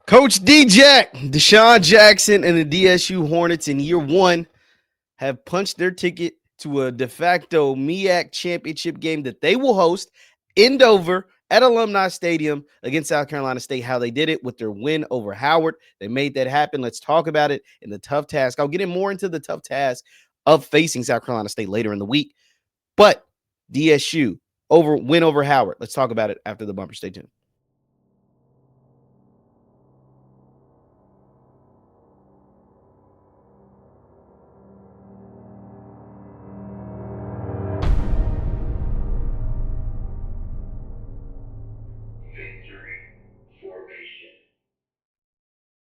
Coach Desean Jackson, and the DSU Hornets in year one have punched their ticket to a de facto MEAC Championship game that they will host in Dover at Alumni Stadium against South Carolina State. How they did it with their win over Howard. They made that happen. Let's talk about it in the tough task. I'll get in more into the tough task of facing South Carolina State later in the week. But DSU win over Howard. Let's talk about it after the bumper. Stay tuned.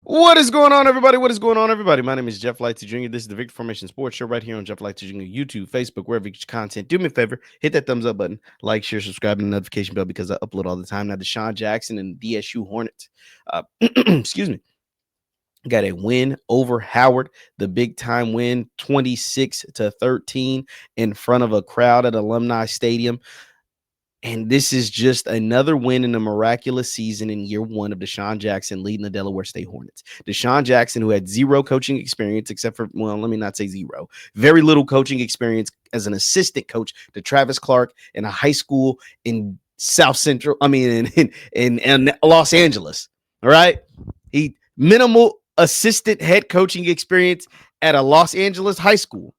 What is going on, everybody? What is going on, everybody? My name is JeffLightsyJr. This is the Victory Formation Sports Show right here on JeffLightsYJr, YouTube, Facebook, wherever you get your content. Do me a favor, hit that thumbs up button, like, share, subscribe, and the notification bell because I upload all the time. Now, Desean Jackson and DSU Hornets, excuse me, got a win over Howard, the big time win, 26-13 in front of a crowd at Alumni Stadium. And this is just another win in a miraculous season in year one of Desean Jackson leading the Delaware State Hornets. Desean Jackson, who had zero coaching experience, except for, well, let me not say zero, very little coaching experience as an assistant coach to Travis Clark in a high school in in Los Angeles. All right. He minimal assistant head coaching experience at a Los Angeles high school.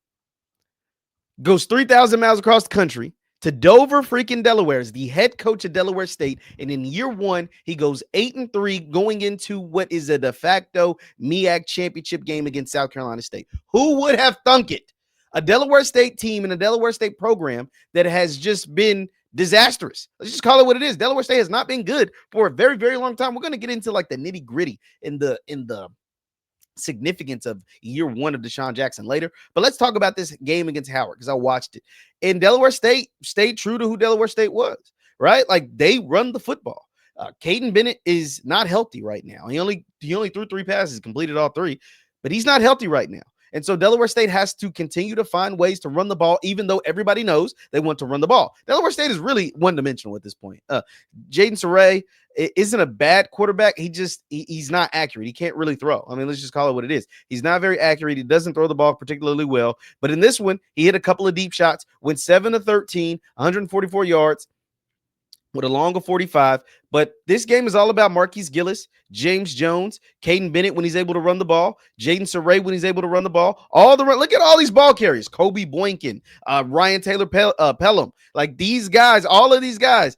Goes 3,000 miles across the country to Dover, freaking Delaware, as the head coach of Delaware State. And in year one, he goes 8-3 going into what is a de facto MEAC championship game against South Carolina State. Who would have thunk it? A Delaware State team and a Delaware State program that has just been disastrous. Let's just call it what it is. Delaware State has not been good for a very, very long time. We're going to get into like the nitty gritty in the significance of year one of Desean Jackson later. But let's talk about this game against Howard because I watched it. And Delaware State stayed true to who Delaware State was, right? Like they run the football. Caden Bennett is not healthy right now. He only threw 3 passes, completed all 3, but he's not healthy right now. And so Delaware State has to continue to find ways to run the ball, even though everybody knows they want to run the ball. Delaware State is really one-dimensional at this point. Jaden Saray isn't a bad quarterback. He's not accurate. He can't really throw. I mean, let's just call it what it is. He's not very accurate. He doesn't throw the ball particularly well. But in this one, he hit a couple of deep shots, went 7-13, 144 yards, with a long of 45. But this game is all about Marquise Gillis, James Jones, Caden Bennett when he's able to run the ball, Jaden Saray when he's able to run the ball. Look at all these ball carriers. Kobe Boynton, Ryan Taylor Pelham. Like these guys, all of these guys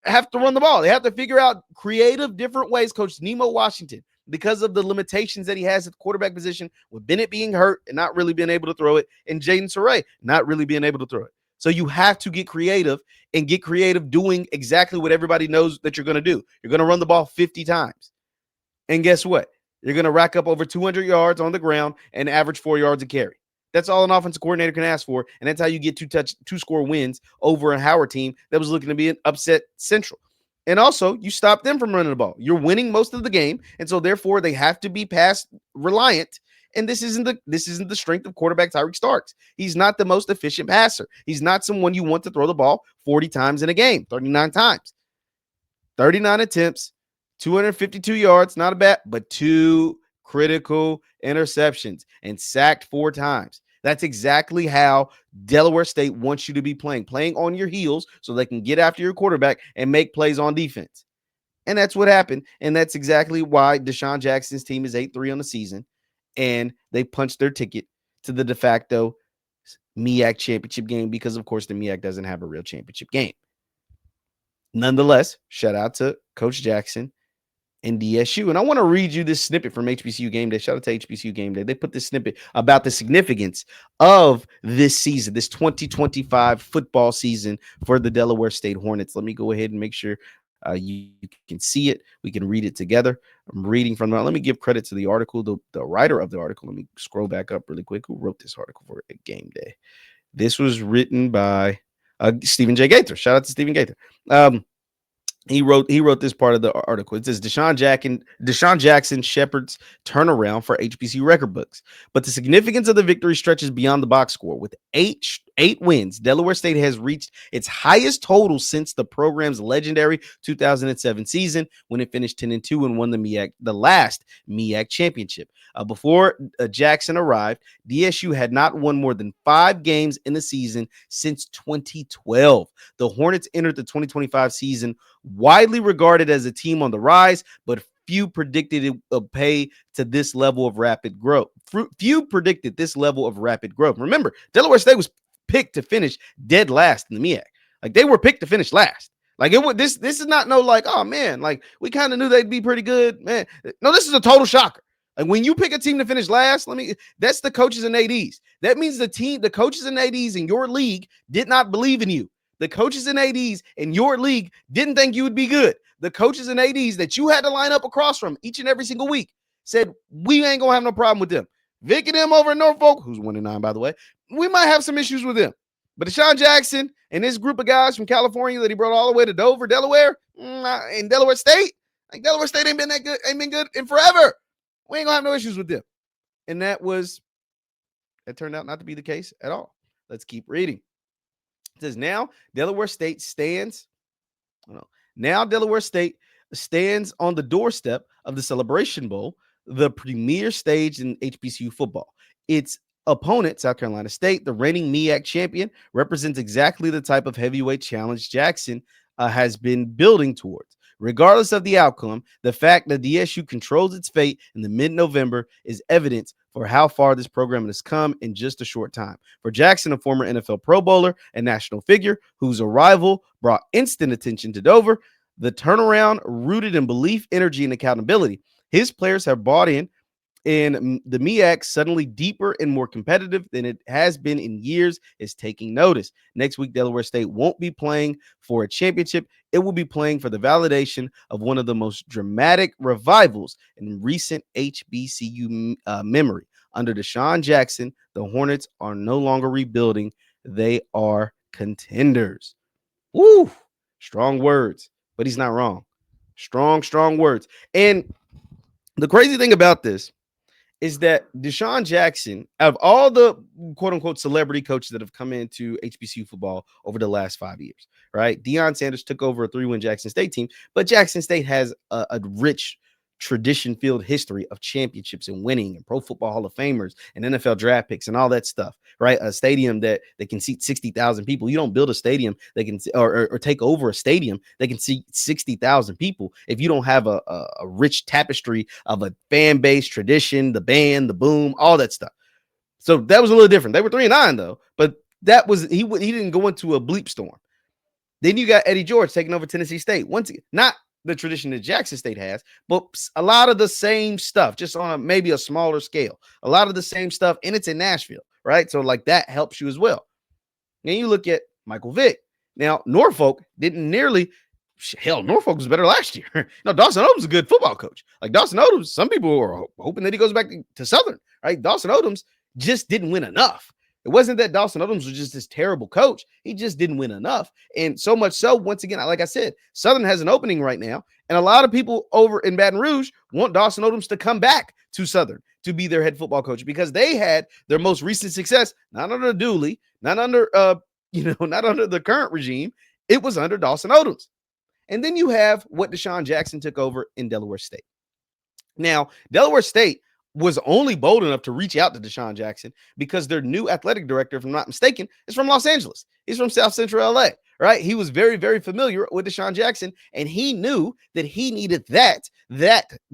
have to run the ball. They have to figure out creative, different ways. Coach Nemo Washington, because of the limitations that he has at the quarterback position, with Bennett being hurt and not really being able to throw it, and Jaden Saray not really being able to throw it. So you have to get creative doing exactly what everybody knows that you're going to do. You're going to run the ball 50 times. And guess what? You're going to rack up over 200 yards on the ground and average 4 yards a carry. That's all an offensive coordinator can ask for. And that's how you get two-score wins over a Howard team that was looking to be an upset Central. And also, you stop them from running the ball. You're winning most of the game. And so therefore, they have to be pass reliant. And this isn't the strength of quarterback Tyreek Starks. He's not the most efficient passer. He's not someone you want to throw the ball 40 times in a game, 39 times. 39 attempts, 252 yards, not a bad, but 2 critical interceptions and sacked 4 times. That's exactly how Delaware State wants you to be playing on your heels so they can get after your quarterback and make plays on defense. And that's what happened. And that's exactly why Desean Jackson's team is 8-3 on the season. And they punched their ticket to the de facto MEAC championship game because, of course, the MEAC doesn't have a real championship game. Nonetheless, shout out to Coach Jackson and DSU. And I want to read you this snippet from HBCU Game Day. Shout out to HBCU Game Day. They put this snippet about the significance of this season, this 2025 football season for the Delaware State Hornets. Let me go ahead and make sure you can see it. We can read it together. I'm reading from let me give credit to the article, the writer of the article. Let me scroll back up really quick. Who wrote this article for a Game Day? This was written by Stephen J. Gaither. Shout out to Stephen Gaither. He wrote this part of the article. It says Desean Jackson shepherds turnaround for HBCU record books, but the significance of the victory stretches beyond the box score. With eight 8 wins. Delaware State has reached its highest total since the program's legendary 2007 season when it finished 10-2 and won the last MEAC Championship. Before Jackson arrived, DSU had not won more than 5 games in the season since 2012. The Hornets entered the 2025 season widely regarded as a team on the rise, but few predicted it would pay to this level of rapid growth. Few predicted this level of rapid growth. Remember, Delaware State was picked to finish dead last in the MEAC. Like, they were picked to finish last. Like, it would this is not no like, oh man, like we kind of knew they'd be pretty good, man. No, this is a total shocker. Like, when you pick a team to finish last, that's the coaches and ADs. That means the coaches and ADs in your league did not believe in you. The coaches and ADs in your league didn't think you would be good. The coaches and ADs that you had to line up across from each and every single week said, we ain't going to have no problem with them. Vic and them over in Norfolk, who's 1-9, by the way, we might have some issues with them. But Desean Jackson and this group of guys from California that he brought all the way to Dover, Delaware, and Delaware State, like Delaware State ain't been that good, ain't been good in forever. We ain't going to have no issues with them. And that turned out not to be the case at all. Let's keep reading. It says, now Delaware State stands on the doorstep of the Celebration Bowl, the premier stage in HBCU football. Its opponent, South Carolina State, the reigning MEAC champion, represents exactly the type of heavyweight challenge Jackson has been building towards. Regardless of the outcome, the fact that DSU controls its fate in the mid-November is evidence for how far this program has come in just a short time. For Jackson, a former NFL Pro Bowler and national figure whose arrival brought instant attention to Dover, the turnaround rooted in belief, energy, and accountability. His players have bought in, and the MEAC, suddenly deeper and more competitive than it has been in years, is taking notice. Next week, Delaware State won't be playing for a championship. It will be playing for the validation of one of the most dramatic revivals in recent HBCU memory. Under Desean Jackson, the Hornets are no longer rebuilding. They are contenders. Woo! Strong words, but he's not wrong. Strong words. And the crazy thing about this is that Desean Jackson, out of all the quote-unquote celebrity coaches that have come into HBCU football over the last 5 years, right? Deion Sanders took over a 3-win Jackson State team, but Jackson State has a rich tradition-filled history of championships and winning and Pro Football Hall of Famers and NFL draft picks and all that stuff, right? A stadium that can seat 60,000 people. You don't build a stadium that can or take over a stadium that can seat 60,000 people if you don't have a rich tapestry of a fan base, tradition, the band, the boom, all that stuff. So that was a little different. They were 3-9 though, but that was he didn't go into a bleep storm. Then you got Eddie George taking over Tennessee State. Once again, not the tradition that Jackson State has, but a lot of the same stuff, just on maybe a smaller scale. A lot of the same stuff, and it's in Nashville, right? So like that helps you as well. Then you look at Michael Vick. Now, Norfolk didn't nearly Norfolk was better last year. No, Dawson Odom's a good football coach. Like Dawson Odom, some people are hoping that he goes back to Southern, right? Dawson Odom's just didn't win enough. It wasn't that Dawson Odoms was just this terrible coach. He just didn't win enough. And so much so, once again, like I said, Southern has an opening right now. And a lot of people over in Baton Rouge want Dawson Odoms to come back to Southern to be their head football coach because they had their most recent success, not under Dooley, not under not under the current regime. It was under Dawson Odoms. And then you have what Desean Jackson took over in Delaware State. Now, Delaware State was only bold enough to reach out to Desean Jackson because their new athletic director, if I'm not mistaken, is from Los Angeles. He's from South Central LA, right? He was very, very familiar with Desean Jackson, and he knew that he needed that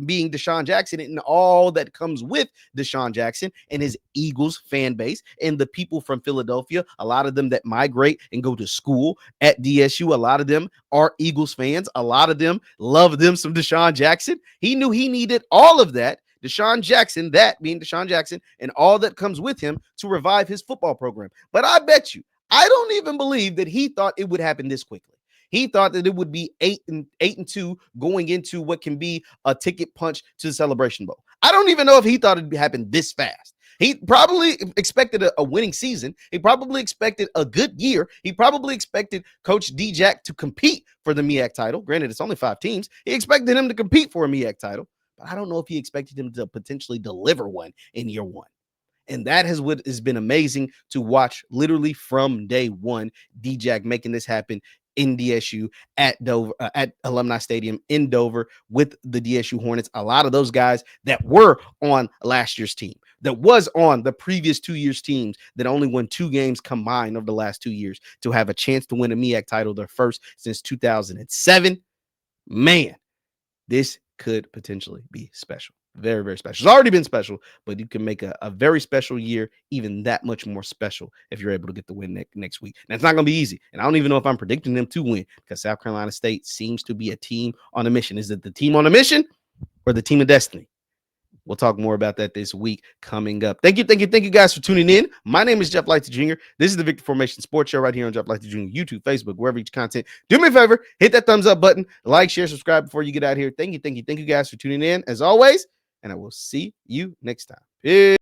being Desean Jackson and all that comes with Desean Jackson and his Eagles fan base and the people from Philadelphia, a lot of them that migrate and go to school at DSU. A lot of them are Eagles fans. A lot of them love them some Desean Jackson. He knew he needed all of that. Desean Jackson, that being Desean Jackson, and all that comes with him to revive his football program. But I bet you, I don't even believe that he thought it would happen this quickly. He thought that it would be 8-2 going into what can be a ticket punch to the Celebration Bowl. I don't even know if he thought it'd happen this fast. He probably expected a winning season. He probably expected a good year. He probably expected Coach D-Jack to compete for the MEAC title. Granted, it's only 5 teams. He expected him to compete for a MEAC title. But I don't know if he expected him to potentially deliver one in year one. And that has what has been amazing to watch literally from day one. D-Jack making this happen in DSU at Dover, at Alumni Stadium in Dover with the DSU Hornets. A lot of those guys that were on last year's team, that was on the previous 2 years' teams that only won 2 games combined over the last 2 years to have a chance to win a MEAC title, their first since 2007. Man, this could potentially be special. Very, very special. It's already been special, but you can make a very special year even that much more special if you're able to get the win next week. And it's not going to be easy. And I don't even know if I'm predicting them to win because South Carolina State seems to be a team on a mission. Is it the team on a mission or the team of destiny? We'll talk more about that this week coming up. Thank you guys for tuning in. My name is Jeff Lightsy Jr. This is the Victor Formation Sports Show right here on Jeff Lightsy Jr. YouTube, Facebook, wherever you content. Do me a favor, hit that thumbs up button, like, share, subscribe before you get out here. Thank you guys for tuning in as always, and I will see you next time. Peace.